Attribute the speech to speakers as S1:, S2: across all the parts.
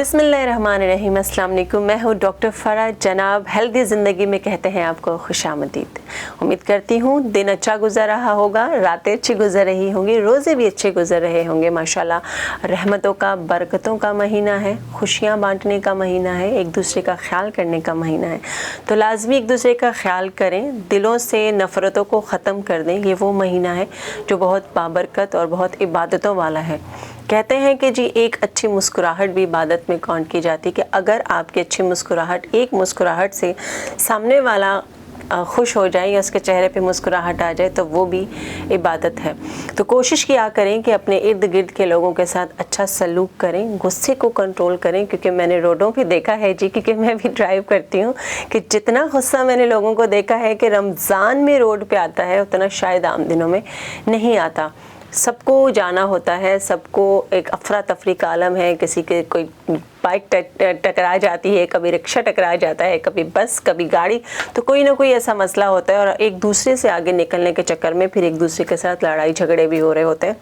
S1: बिस्मिल्लाहिर्रहमानिर्रहीम, अस्सलाम वालेकुम। मैं हूँ डॉक्टर फ़रा जनाब। हेल्दी ज़िंदगी में कहते हैं आपको खुशामदीद। उम्मीद करती हूँ दिन अच्छा गुजर रहा होगा, रातें अच्छी गुजर रही होंगी, रोज़े भी अच्छे गुजर रहे होंगे। माशाल्लाह रहमतों का, बरकतों का महीना है, खुशियाँ बांटने का महीना है, एक दूसरे का ख्याल करने का महीना है। तो लाजमी एक दूसरे का ख्याल करें, दिलों से नफ़रतों को ख़त्म कर दें। ये वो महीना है जो बहुत बाबरकत और बहुत इबादतों वाला है। कहते हैं कि जी एक अच्छी मुस्कुराहट भी इबादत में काउंट की जाती है, कि अगर आपकी अच्छी मुस्कुराहट, एक मुस्कुराहट से सामने वाला खुश हो जाए या उसके चेहरे पे मुस्कुराहट आ जाए तो वो भी इबादत है। तो कोशिश किया करें कि अपने इर्द गिर्द के लोगों के साथ अच्छा सलूक करें, गुस्से को कंट्रोल करें। क्योंकि मैंने रोडों पे देखा है जी, क्योंकि मैं भी ड्राइव करती हूँ, कि जितना गुस्सा मैंने लोगों को देखा है कि रमज़ान में रोड पे आता है, उतना शायद आम दिनों में नहीं आता। सबको जाना होता है, सबको एक अफरा तफरी का आलम है। किसी के कोई बाइक टकरा जाती है, कभी रिक्शा टकरा जाता है, कभी बस, कभी गाड़ी, तो कोई ना कोई ऐसा मसला होता है और एक दूसरे से आगे निकलने के चक्कर में फिर एक दूसरे के साथ लड़ाई झगड़े भी हो रहे होते हैं।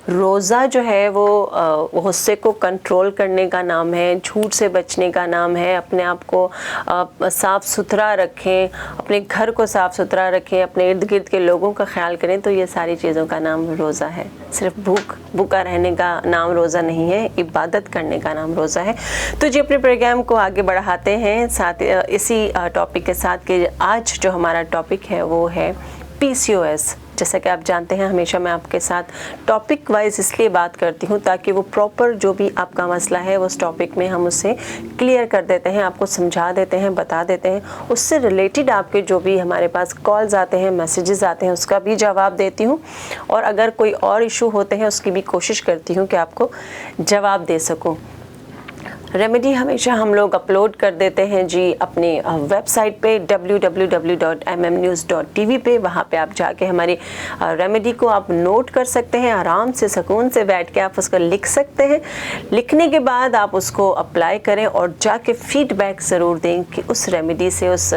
S1: रोज़ा जो है वो गुस्से को कंट्रोल करने का नाम है, झूठ से बचने का नाम है। अपने आप को साफ़ सुथरा रखें, अपने घर को साफ़ सुथरा रखें, अपने इर्द गिर्द के लोगों का ख्याल करें। तो ये सारी चीज़ों का नाम रोज़ा है। सिर्फ भूखा रहने का नाम रोज़ा नहीं है, इबादत करने का नाम रोज़ा है। तो जी अपने प्रोग्राम को आगे बढ़ाते हैं साथ इसी टॉपिक के साथ, कि आज जो हमारा टॉपिक है वो है PCOS। जैसा कि आप जानते हैं, हमेशा मैं आपके साथ टॉपिक वाइज इसलिए बात करती हूँ ताकि वो प्रॉपर जो भी आपका मसला है उस टॉपिक में हम उसे क्लियर कर देते हैं, आपको समझा देते हैं, बता देते हैं। उससे रिलेटेड आपके जो भी हमारे पास कॉल्स आते हैं, मैसेजेस आते हैं, उसका भी जवाब देती हूँ। और अगर कोई और इशू होते हैं उसकी भी कोशिश करती हूँ कि आपको जवाब दे सकूँ। रेमेडी हमेशा हम लोग अपलोड कर देते हैं जी अपनी वेबसाइट पे www.mmnews.tv पे। वहाँ पे आप जाके हमारी रेमेडी को आप नोट कर सकते हैं, आराम से सुकून से बैठ के आप उसको लिख सकते हैं। लिखने के बाद आप उसको अप्लाई करें और जाके फीडबैक ज़रूर दें कि उस रेमेडी से, उस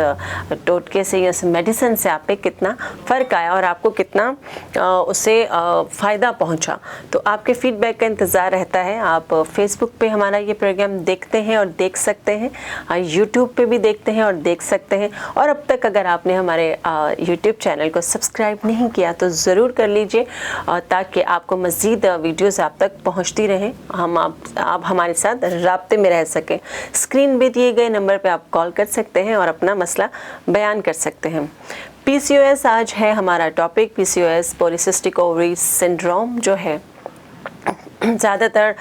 S1: टोटके से या उस मेडिसिन से आप पे कितना फ़र्क आया और आपको कितना उससे फ़ायदा पहुँचा। तो आपके फीडबैक का इंतज़ार रहता है। आप फेसबुक पे हमारा ये प्रोग्राम देखते हैं और देख सकते हैं, यूट्यूब पे भी देखते हैं और देख सकते हैं। और अब तक अगर आपने हमारे यूट्यूब चैनल को सब्सक्राइब नहीं किया तो ज़रूर कर लीजिए, ताकि आपको मज़ीद वीडियोस आप तक पहुंचती रहें, आप हमारे साथ राब्ते में रह सकें। स्क्रीन पे दिए गए नंबर पे आप कॉल कर सकते हैं और अपना मसला बयान कर सकते हैं। PCOS आज है हमारा topic. PCOS polycystic ovary syndrome जो है, ज़्यादातर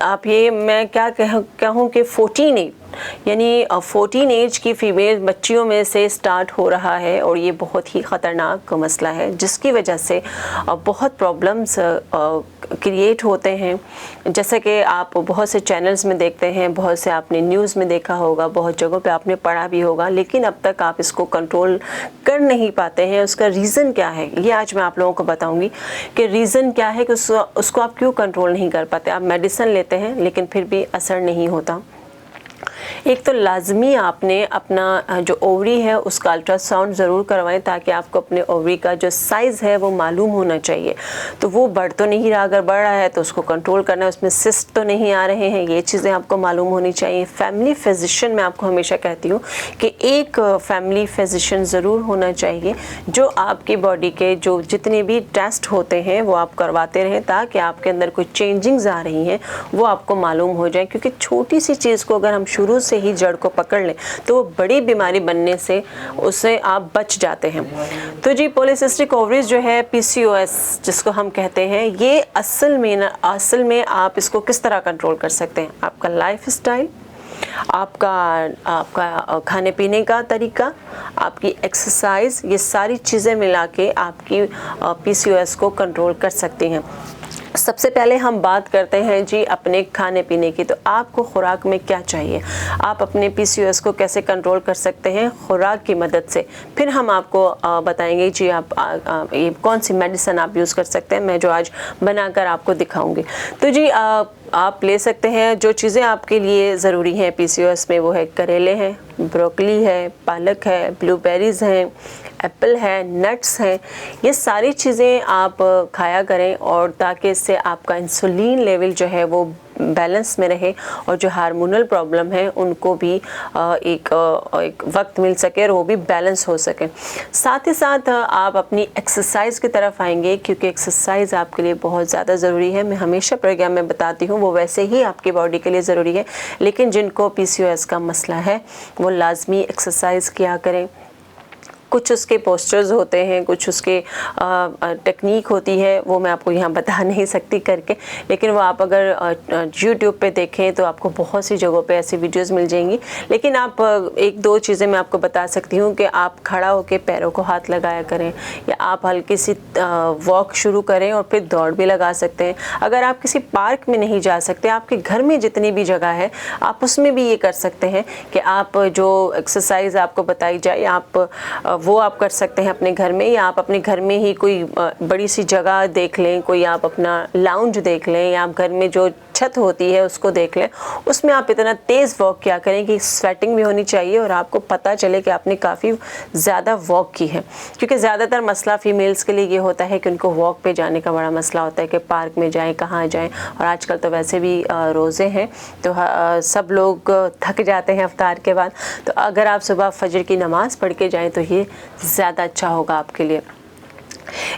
S1: आप ये मैं क्या कहूँ कि 14 यानी 14 एज की फ़ीमेल बच्चियों में से स्टार्ट हो रहा है। और ये बहुत ही ख़तरनाक मसला है, जिसकी वजह से बहुत प्रॉब्लम्स क्रिएट होते हैं। जैसे कि आप बहुत से चैनल्स में देखते हैं, बहुत से आपने न्यूज़ में देखा होगा, बहुत जगहों पे आपने पढ़ा भी होगा, लेकिन अब तक आप इसको कंट्रोल कर नहीं पाते हैं। उसका रीज़न क्या है, ये आज मैं आप लोगों को बताऊँगी कि रीज़न क्या है कि उसको आप क्यों कंट्रोल नहीं कर पाते। आप मेडिसिन लेते हैं लेकिन फिर भी असर नहीं होता। एक तो लाजमी आपने अपना जो ओवरी है उसका अल्ट्रासाउंड ज़रूर करवाएं, ताकि आपको अपने ओवरी का जो साइज़ है वो मालूम होना चाहिए। तो वो बढ़ तो नहीं रहा, अगर बढ़ रहा है तो उसको कंट्रोल करना है, उसमें सिस्ट तो नहीं आ रहे हैं, ये चीज़ें आपको मालूम होनी चाहिए। फैमिली फिजिशियन मैं आपको हमेशा कहती हूँ कि एक फैमिली फिजिशियन ज़रूर होना चाहिए, जो आपकी बॉडी के जो जितने भी टेस्ट होते हैं वो आप करवाते रहें, ताकि आपके अंदर कोई चेंजिंग्स आ रही हैं वो आपको मालूम हो जाए। क्योंकि छोटी सी चीज़ को अगर हम शुरू से ही जड़ को पकड़ लें तो वो बड़ी बीमारी बनने से उससे आप बच जाते हैं। तो जी पॉलीसिस्टिक ओवरीज जो है, PCOS जिसको हम कहते हैं, ये असल में आप इसको किस तरह कंट्रोल कर सकते हैं। आपका लाइफ स्टाइल, आपका खाने पीने का तरीका, आपकी एक्सरसाइज, ये सारी चीज़ें मिला के आपकी PCOS को कंट्रोल कर सकती हैं। सबसे पहले हम बात करते हैं जी अपने खाने पीने की। तो आपको खुराक में क्या चाहिए, आप अपने PCOS को कैसे कंट्रोल कर सकते हैं खुराक की मदद से। फिर हम आपको बताएंगे जी आप ये कौन सी मेडिसिन आप यूज़ कर सकते हैं, मैं जो आज बनाकर आपको दिखाऊंगी। तो जी आप ले सकते हैं जो चीज़ें आपके लिए ज़रूरी हैं PCOS में, वो है करेले हैं, ब्रोकली है, पालक है, ब्लूबेरीज़ हैं, एप्पल है, नट्स हैं। ये सारी चीज़ें आप खाया करें, और ताकि इससे आपका इंसुलिन लेवल जो है वो बैलेंस में रहे और जो हार्मोनल प्रॉब्लम है उनको भी एक वक्त मिल सके और वो भी बैलेंस हो सके। साथ ही साथ आप अपनी एक्सरसाइज की तरफ आएंगे, क्योंकि एक्सरसाइज आपके लिए बहुत ज़्यादा ज़रूरी है। मैं हमेशा प्रोग्राम में बताती हूँ, वो वैसे ही आपकी बॉडी के लिए ज़रूरी है, लेकिन जिनको PCOS का मसला है वो लाजमी एक्सरसाइज किया करें। कुछ उसके पोस्चर्स होते हैं, कुछ उसके टेक्निक होती है, वो मैं आपको यहाँ बता नहीं सकती करके, लेकिन वो आप अगर YouTube पे देखें तो आपको बहुत सी जगहों पे ऐसी वीडियोस मिल जाएंगी। लेकिन आप एक दो चीज़ें मैं आपको बता सकती हूँ कि आप खड़ा होकर पैरों को हाथ लगाया करें, या आप हल्की सी वॉक शुरू करें और फिर दौड़ भी लगा सकते हैं। अगर आप किसी पार्क में नहीं जा सकते, आपके घर में जितनी भी जगह है आप उसमें भी ये कर सकते हैं कि आप जो एक्सरसाइज आपको बताई जाए आप वो आप कर सकते हैं अपने घर में, या आप अपने घर में ही कोई बड़ी सी जगह देख लें, कोई आप अपना लाउंज देख लें, या आप घर में जो छत होती है उसको देख लें, उसमें आप इतना तेज़ वॉक किया करें कि स्वेटिंग भी होनी चाहिए और आपको पता चले कि आपने काफ़ी ज़्यादा वॉक की है। क्योंकि ज़्यादातर मसला फीमेल्स के लिए ये होता है कि उनको वॉक पे जाने का बड़ा मसला होता है कि पार्क में जाएं, कहाँ जाएं, और आजकल तो वैसे भी रोज़े हैं तो सब लोग थक जाते हैं इफ्तार के बाद। तो अगर आप सुबह फजर की नमाज़ पढ़ के जाएँ तो ये ज़्यादा अच्छा होगा आपके लिए।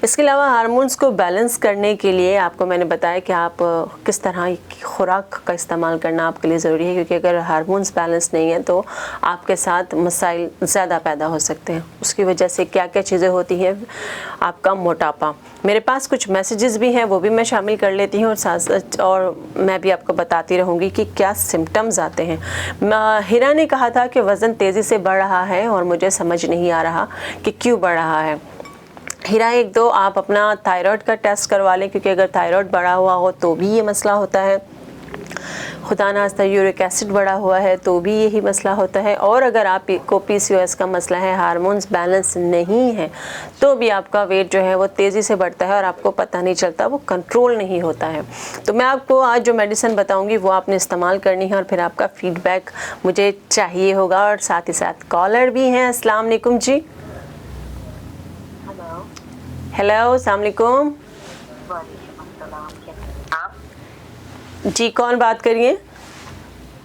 S1: इसके अलावा हार्मोन्स को बैलेंस करने के लिए आपको मैंने बताया कि आप किस तरह की खुराक का इस्तेमाल करना आपके लिए ज़रूरी है, क्योंकि अगर हार्मोन्स बैलेंस नहीं है तो आपके साथ मसाइल ज़्यादा पैदा हो सकते हैं। उसकी वजह से क्या क्या चीज़ें होती हैं, आपका मोटापा। मेरे पास कुछ मैसेजेस भी हैं, वो भी मैं शामिल कर लेती हूँ, और मैं भी आपको बताती रहूँगी कि क्या सिम्टम्स आते हैं। हिरा ने कहा था कि वज़न तेज़ी से बढ़ रहा है और मुझे समझ नहीं आ रहा कि क्यों बढ़ रहा है। हीरा, एक दो आप अपना थायराइड का टेस्ट करवा लें, क्योंकि अगर थायराइड बढ़ा हुआ हो तो भी ये मसला होता है। खुदा नास्ता यूरिक एसिड बढ़ा हुआ है तो भी यही मसला होता है। और अगर आपको PCOS का मसला है, हार्मोन्स बैलेंस नहीं है, तो भी आपका वेट जो है वो तेज़ी से बढ़ता है और आपको पता नहीं चलता, वो कंट्रोल नहीं होता है। तो मैं आपको आज जो मेडिसिन बताऊंगी वो आपने इस्तेमाल करनी है और फिर आपका फीडबैक मुझे चाहिए होगा। और साथ ही साथ कॉलर भी हैं। अस्सलाम वालेकुम जी। हेलो, अस्सलाम वालेकुम जी, कौन बात करिए?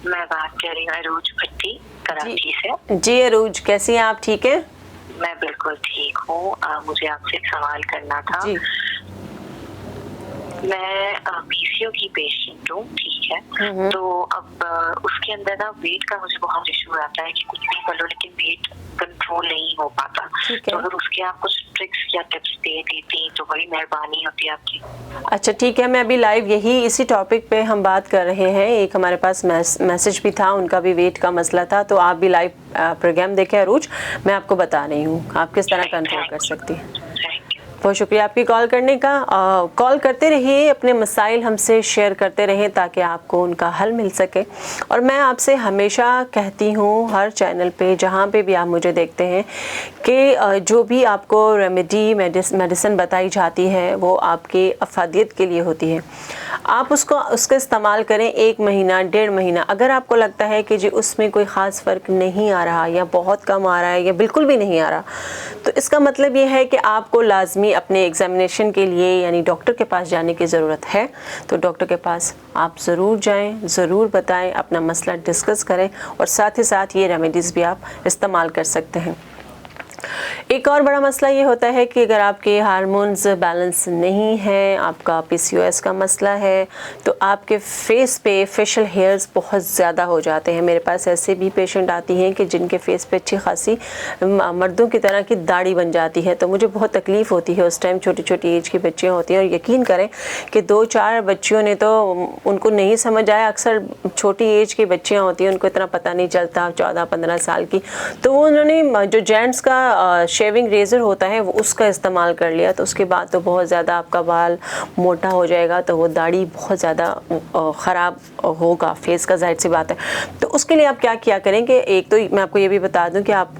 S2: मैं बात कर रही हूँ अरूज भट्टी, कराची से।
S1: जी अरूज, कैसी हैं आप? ठीक है,
S2: मैं बिल्कुल ठीक हूँ। मुझे आपसे एक सवाल करना था
S1: जी।
S2: मैं PCO की पेशेंट हूँ, ठीक है। तो अब उसके अंदर ना वेट का मुझे बहुत इशू आता है कि कुछ भी कर लो लेकिन वेट कंट्रोल नहीं हो पाता। तो अगर उसके आप कुछ ट्रिक्स या टिप्स दे देती तो बड़ी मेहरबानी होती आपकी।
S1: अच्छा ठीक है, मैं अभी लाइव यही इसी टॉपिक पे हम बात कर रहे हैं। एक हमारे पास मैसेज भी था, उनका भी वेट का मसला था, तो आप भी लाइव प्रोग्राम देखें अरूज। मैं आपको बता रही हूँ आप किस तरह कंट्रोल कर सकती हैं। बहुत शुक्रिया आपकी कॉल करने का। कॉल करते रहिए, अपने मसाइल हमसे शेयर करते रहें ताकि आपको उनका हल मिल सके। और मैं आपसे हमेशा कहती हूँ हर चैनल पे जहाँ पे भी आप मुझे देखते हैं कि जो भी आपको मेडिसिन बताई जाती है वो आपके अफादियत के लिए होती है। आप उसका इस्तेमाल करें 1 महीना 1.5 महीना। अगर आपको लगता है कि जी उसमें कोई ख़ास फ़र्क नहीं आ रहा या बहुत कम आ रहा है या बिल्कुल भी नहीं आ रहा, तो इसका मतलब ये है कि आपको लाजमी अपने एग्ज़ामिनेशन के लिए यानी डॉक्टर के पास जाने की ज़रूरत है। तो डॉक्टर के पास आप ज़रूर जाएं, ज़रूर बताएं, अपना मसला डिस्कस करें और साथ ही साथ ये रेमेडीज़ भी आप इस्तेमाल कर सकते हैं। एक और बड़ा मसला ये होता है कि अगर आपके हार्मोन्स बैलेंस नहीं है, आपका PCOS का मसला है, तो आपके फेस पे फेशियल हेयर्स बहुत ज़्यादा हो जाते हैं। मेरे पास ऐसे भी पेशेंट आती हैं कि जिनके फेस पे अच्छी खासी मर्दों की तरह की दाढ़ी बन जाती है, तो मुझे बहुत तकलीफ़ होती है उस टाइम। छोटी छोटी एज की बच्चियाँ होती हैं और यकीन करें कि 2-4 बच्चियों ने तो उनको नहीं समझ आया। अक्सर छोटी एज की बच्चियाँ होती हैं, उनको इतना पता नहीं चलता, 14-15 साल की, तो उन्होंने जो जेंट्स का शेविंग रेज़र होता है वो उसका इस्तेमाल कर लिया, तो उसके बाद तो बहुत ज़्यादा आपका बाल मोटा हो जाएगा, तो वो दाढ़ी बहुत ज़्यादा ख़राब होगा फेस का, जाहिर सी बात है। तो उसके लिए आप क्या किया करें कि एक तो मैं आपको ये भी बता दूं कि आप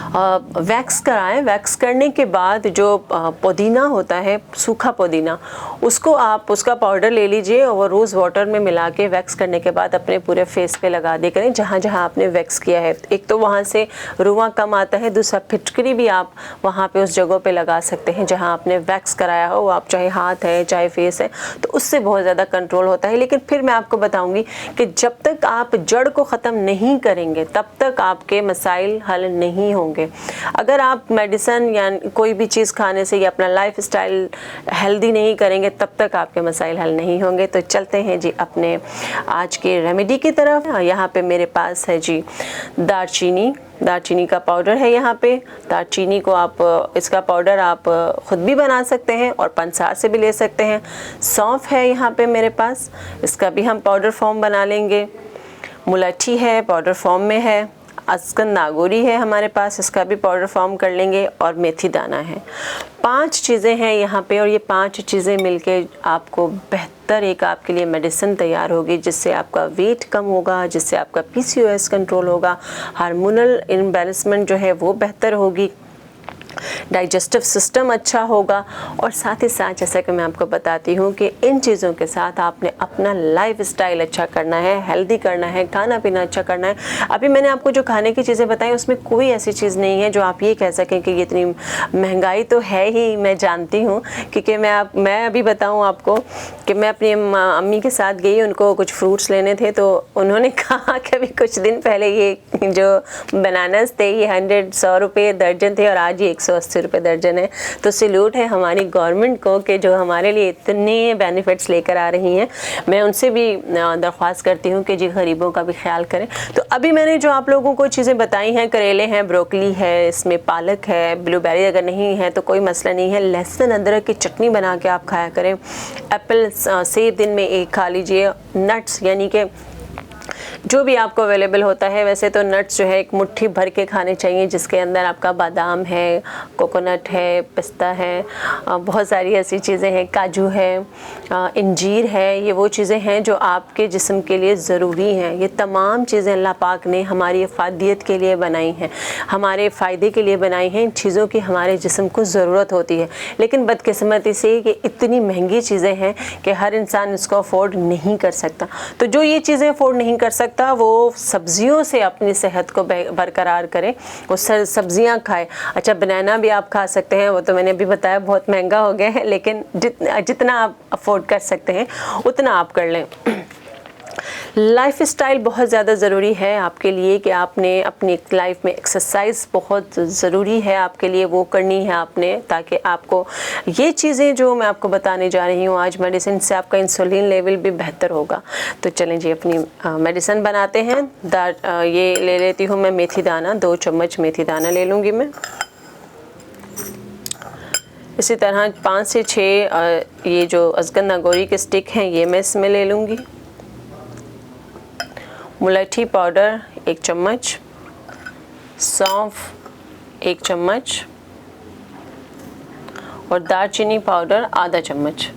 S1: वैक्स कराएं। वैक्स करने के बाद जो पुदीना होता है, सूखा पुदीना, उसको आप उसका पाउडर ले लीजिए और वो रोज़ वाटर में मिला के वैक्स करने के बाद अपने पूरे फेस पे लगा दिया करें जहाँ जहाँ आपने वैक्स किया है। एक तो वहाँ से रुआं कम आता है, दूसरा फिटकरी भी आप वहाँ पे उस जगह पे लगा सकते हैं जहाँ आपने वैक्स कराया हो, आप चाहे हाथ है चाहे फेस है, तो उससे बहुत ज़्यादा कंट्रोल होता है। लेकिन फिर मैं आपको बताऊँगी कि जब तक आप जड़ को ख़त्म नहीं करेंगे तब तक आपके मसाइल हल नहीं होंगे। अगर आप मेडिसिन या कोई भी चीज़ खाने से या अपना लाइफ स्टाइल हेल्दी नहीं करेंगे तब तक आपके मसाइल हल नहीं होंगे। तो चलते हैं जी अपने आज के रेमेडी की तरफ। यहाँ पे मेरे पास है जी दालचीनी का पाउडर है। यहाँ पे दालचीनी को आप, इसका पाउडर आप ख़ुद भी बना सकते हैं और पंसार से भी ले सकते हैं। सौंफ है यहाँ पे मेरे पास, इसका भी हम पाउडर फॉर्म बना लेंगे। मुलट्ठी है, पाउडर फॉर्म में है। अजगन नागोरी है हमारे पास, इसका भी पाउडर फॉर्म कर लेंगे। और मेथी दाना है। 5 चीज़ें हैं यहाँ पे और ये 5 चीज़ें मिलके आपको बेहतर एक आपके लिए मेडिसिन तैयार होगी जिससे आपका वेट कम होगा, जिससे आपका PCOS कंट्रोल होगा, हार्मोनल इम्बैलेंसमेंट जो है वो बेहतर होगी, डाइजेस्टिव सिस्टम अच्छा होगा। और साथ ही साथ जैसा कि मैं आपको बताती हूँ कि इन चीज़ों के साथ आपने अपना लाइफ स्टाइल अच्छा करना है, हेल्दी करना है, खाना पीना अच्छा करना है। अभी मैंने आपको जो खाने की चीज़ें बताई उसमें कोई ऐसी चीज़ नहीं है जो आप ये कह सकें कि ये इतनी महंगाई तो है ही, मैं जानती हूँ। क्योंकि मैं अभी बताऊँ आपको कि मैं अपनी अम्मी के साथ गई, उनको कुछ फ्रूट्स लेने थे तो उन्होंने कहा कि अभी कुछ दिन पहले ये जो बनानास थे ये 100 रुपये दर्जन थे और आज ये 180 रुपये दर्जन है। तो सैल्यूट है हमारी गवर्नमेंट को कि जो हमारे लिए इतने बेनिफिट्स लेकर आ रही हैं। मैं उनसे भी दरख्वास्त करती हूँ कि जी गरीबों का भी ख्याल करें। तो अभी मैंने जो आप लोगों को चीज़ें बताई हैं, करेले हैं, ब्रोकली है, इसमें पालक है, ब्लूबेरी अगर नहीं है तो कोई मसला नहीं है। लहसुन अदरक की चटनी बना के आप खाया करें। एप्पल सेब दिन में 1 खा लीजिए। नट्स यानी कि जो भी आपको अवेलेबल होता है, वैसे तो नट्स जो है एक मुट्ठी भर के खाने चाहिए जिसके अंदर आपका बादाम है, कोकोनट है, पिस्ता है, बहुत सारी ऐसी चीज़ें हैं, काजू है, इंजीर है। ये वो चीज़ें हैं जो आपके जिस्म के लिए ज़रूरी हैं। ये तमाम चीज़ें अल्लाह पाक ने हमारी अफादियत के लिए बनाई हैं, हमारे फ़ायदे के लिए बनाई हैं। इन चीज़ों की हमारे जिस्म को ज़रूरत होती है, लेकिन बदकिस्मती से ये इतनी महंगी चीज़ें हैं कि हर इंसान इसको अफोर्ड नहीं कर सकता। तो जो ये चीज़ें अफोर्ड नहीं कर सकता वो सब्जियों से अपनी सेहत को बरकरार करें, वो सब्जियां खाए। अच्छा, बनाना भी आप खा सकते हैं, वो तो मैंने अभी बताया बहुत महंगा हो गया है, लेकिन जितना आप अफोर्ड कर सकते हैं उतना आप कर लें। लाइफ स्टाइल बहुत ज़्यादा ज़रूरी है आपके लिए कि आपने अपनी लाइफ में एक्सरसाइज बहुत ज़रूरी है आपके लिए, वो करनी है आपने, ताकि आपको ये चीज़ें जो मैं आपको बताने जा रही हूँ आज, मेडिसिन से आपका इंसुलिन लेवल भी बेहतर होगा। तो चलें जी अपनी मेडिसिन बनाते हैं। ये ले लेती हूँ मैं मेथी दाना, 2 चम्मच मेथी दाना ले लूँगी मैं। इसी तरह 5 से 6 ये जो अजगन नागोरी के स्टिक हैं ये मैं इसमें ले लूँगी। मुलट्ठी पाउडर 1 चम्मच, सौंफ 1 चम्मच और दालचीनी पाउडर आधा चम्मच।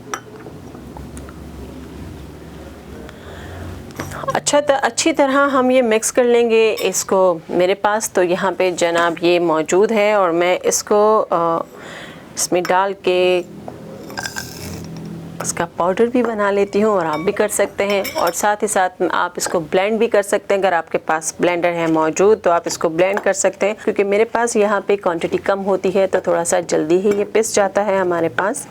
S1: अच्छी तरह हम ये मिक्स कर लेंगे इसको। मेरे पास तो यहाँ पे जनाब ये मौजूद है और मैं इसको इसमें डाल के इसका पाउडर भी बना लेती हूँ और आप भी कर सकते हैं। और साथ ही साथ आप इसको ब्लेंड भी कर सकते हैं। अगर आपके पास ब्लेंडर है मौजूद तो आप इसको ब्लेंड कर सकते हैं, क्योंकि मेरे पास यहाँ पे क्वांटिटी कम होती है तो थोड़ा सा जल्दी ही ये पिस जाता है हमारे पास।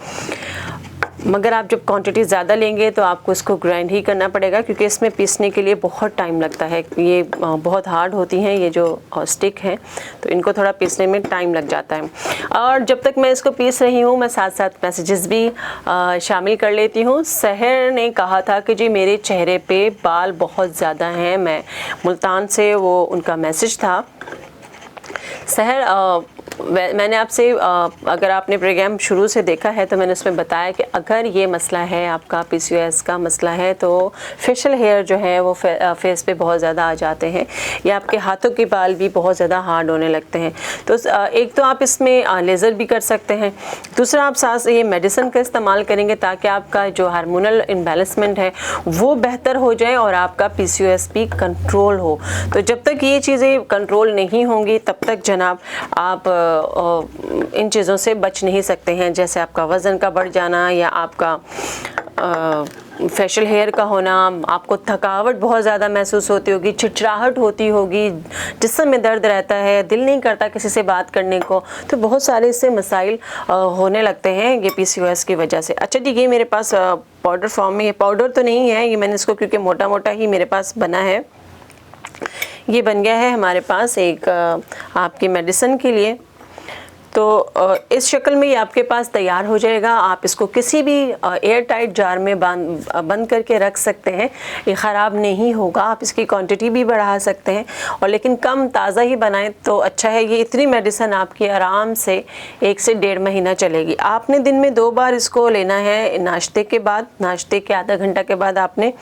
S1: मगर आप जब क्वांटिटी ज़्यादा लेंगे तो आपको इसको ग्राइंड ही करना पड़ेगा, क्योंकि इसमें पीसने के लिए बहुत टाइम लगता है। ये बहुत हार्ड होती हैं ये जो स्टिक हैं, तो इनको थोड़ा पीसने में टाइम लग जाता है। और जब तक मैं इसको पीस रही हूँ मैं साथ साथ मैसेजेस भी शामिल कर लेती हूँ। सहर ने कहा था कि जी मेरे चेहरे पे बाल बहुत ज़्यादा हैं, मैं मुल्तान से वो उनका मैसेज था। सहर मैंने आपसे अगर आपने प्रोग्राम शुरू से देखा है तो मैंने उसमें बताया कि अगर ये मसला है, आपका PCOS का मसला है, तो फेशियल हेयर जो है वो फेस पे बहुत ज़्यादा आ जाते हैं, या आपके हाथों के बाल भी बहुत ज़्यादा हार्ड होने लगते हैं। तो एक तो आप इसमें लेज़र भी कर सकते हैं, दूसरा आप साथ ये मेडिसिन का इस्तेमाल करेंगे ताकि आपका जो हार्मोनल इम्बैलेंसमेंट है वो बेहतर हो जाए और आपका PCOS भी कंट्रोल हो। तो जब तक ये चीज़ें कंट्रोल नहीं होंगी तब तक जनाब आप इन चीज़ों से बच नहीं सकते हैं, जैसे आपका वज़न का बढ़ जाना या आपका फेशियल हेयर का होना, आपको थकावट बहुत ज़्यादा महसूस होती होगी, चिड़चिड़ाहट होती होगी, जिस्म में दर्द रहता है, दिल नहीं करता किसी से बात करने को। तो बहुत सारे इससे मसाइल होने लगते हैं ये PCOS की वजह से। अच्छा जी, ये मेरे पास पाउडर फॉर्म में, ये पाउडर तो नहीं है, ये मैंने इसको क्योंकि मोटा मोटा ही मेरे पास बना है, ये बन गया है हमारे पास एक आपकी मेडिसिन के लिए। तो इस शक्ल में ये आपके पास तैयार हो जाएगा। आप इसको किसी भी एयर टाइट जार में बंद करके रख सकते हैं, ये ख़राब नहीं होगा। आप इसकी क्वांटिटी भी बढ़ा सकते हैं, और लेकिन कम ताज़ा ही बनाएं तो अच्छा है। ये इतनी मेडिसिन आपकी आराम से 1 से 1.5 महीना चलेगी। आपने दिन में 2 बार इसको लेना है, नाश्ते के बाद, नाश्ते के आधा घंटा के बाद आपने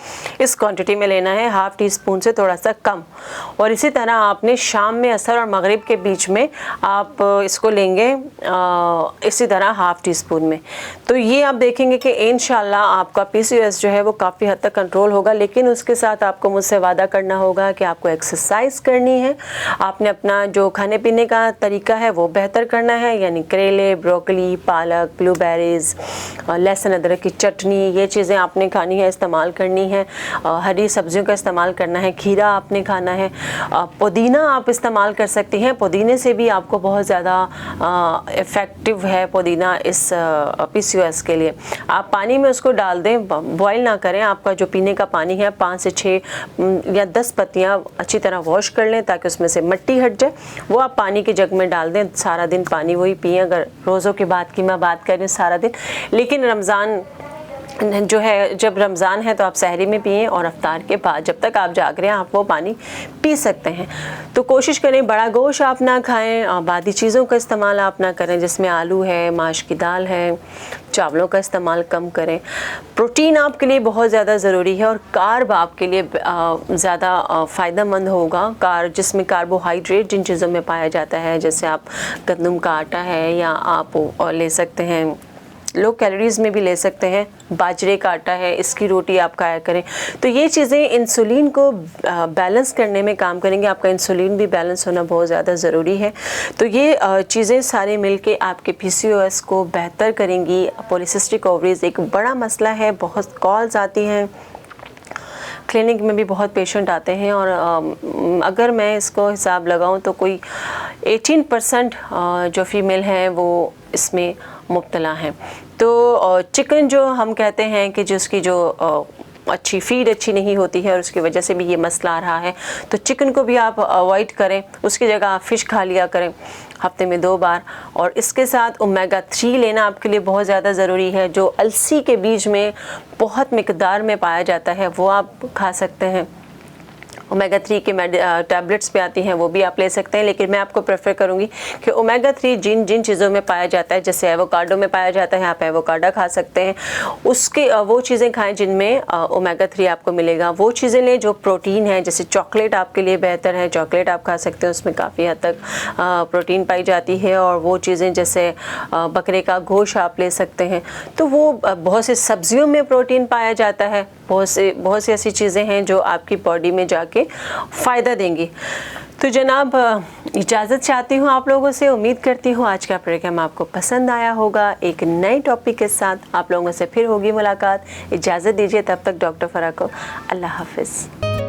S1: इस क्वांटिटी में लेना है, ½ टीस्पून से थोड़ा सा कम। और इसी तरह आपने शाम में, असर और मगरिब के बीच में आप इसको लेंगे इसी तरह ½ टीस्पून में। तो ये आप देखेंगे कि इंशाल्लाह आपका PCOS जो है वो काफ़ी हद तक कंट्रोल होगा। लेकिन उसके साथ आपको मुझसे वादा करना होगा कि आपको एक्सरसाइज करनी है, आपने अपना जो खाने पीने का तरीका है वो बेहतर करना है, यानी करेले, ब्रोकली, पालक, ब्लूबेरीज, लहसुन अदरक की चटनी, ये चीज़ें आपने खानी है, इस्तेमाल करनी है। हरी सब्जियों का इस्तेमाल करना है, खीरा आपने खाना है, पुदीना आप इस्तेमाल कर सकती हैं। पुदीने से भी आपको बहुत ज़्यादा इफ़ेक्टिव है पुदीना इस PCOS के लिए। आप पानी में उसको डाल दें, बॉईल ना करें। आपका जो पीने का पानी है 5 से 6 या 10 पत्तियां अच्छी तरह वॉश कर लें ताकि उसमें से मिट्टी हट जाए। वो आप पानी के जग में डाल दें, सारा दिन पानी वही पिएं। अगर रोज़ों की बात की मैं बात करें सारा दिन, लेकिन रमज़ान जो है, जब रमज़ान है तो आप सहरी में पिएं, और अफ्तार के बाद जब तक आप जाग रहे हैं आप वो पानी पी सकते हैं। तो कोशिश करें बड़ा गोश्त आप ना खाएं, बादी चीज़ों का इस्तेमाल आप ना करें, जिसमें आलू है, माश की दाल है, चावलों का इस्तेमाल कम करें। प्रोटीन आपके लिए बहुत ज़्यादा ज़रूरी है, और कार्ब आपके लिए ज़्यादा फ़ायदेमंद होगा। जिसमें कार्बोहाइड्रेट जिन चीज़ों में पाया जाता है, जैसे आप गंदम का आटा है, या आप ले सकते हैं, लो कैलोरीज़ में भी ले सकते हैं, बाजरे का आटा है, इसकी रोटी आप खाया करें। तो ये चीज़ें इंसुलिन को बैलेंस करने में काम करेंगे। आपका इंसुलिन भी बैलेंस होना बहुत ज़्यादा ज़रूरी है। तो ये चीज़ें सारे मिलके आपके PCOS को बेहतर करेंगी। पॉलीसिस्टिक ओवरीज एक बड़ा मसला है, बहुत कॉल्स आती हैं, क्लिनिक में भी बहुत पेशेंट आते हैं, और अगर मैं इसको हिसाब लगाऊं तो कोई 18% जो फीमेल हैं वो इसमें मुब्तला हैं। तो चिकन जो हम कहते हैं कि जिसकी जो अच्छी फीड अच्छी नहीं होती है और उसकी वजह से भी ये मसला आ रहा है, तो चिकन को भी आप अवॉइड करें, उसकी जगह आप फ़िश खा लिया करें हफ्ते में 2 बार। और इसके साथ ओमेगा 3 लेना आपके लिए बहुत ज़्यादा ज़रूरी है, जो अलसी के बीज में बहुत मिकदार में पाया जाता है, वो आप खा सकते हैं। ओमेगा 3 के टैबलेट्स पे आती हैं, वो भी आप ले सकते हैं। लेकिन मैं आपको प्रेफर करूँगी कि ओमेगा 3 जिन चीज़ों में पाया जाता है, जैसे एवोकाडो में पाया जाता है, आप एवोकाडो खा सकते हैं, उसके वो चीज़ें खाएं जिनमें ओमेगा 3 आपको मिलेगा। वो चीज़ें लें जो प्रोटीन है, जैसे चॉकलेट आपके लिए बेहतर है, चॉकलेट आप खा सकते हैं, उसमें काफ़ी हद तक प्रोटीन पाई जाती है। और वो चीज़ें जैसे बकरे का गोश्त आप ले सकते हैं, तो वो बहुत से सब्जियों में प्रोटीन पाया जाता है। बहुत सी ऐसी चीज़ें हैं जो आपकी बॉडी में जाके फ़ायदा देंगी। तो जनाब, इजाज़त चाहती हूँ आप लोगों से। उम्मीद करती हूँ आज का प्रोग्राम आपको पसंद आया होगा। एक नए टॉपिक के साथ आप लोगों से फिर होगी मुलाकात। इजाज़त दीजिए, तब तक डॉक्टर फ़रा को अल्लाह हाफ़िज़।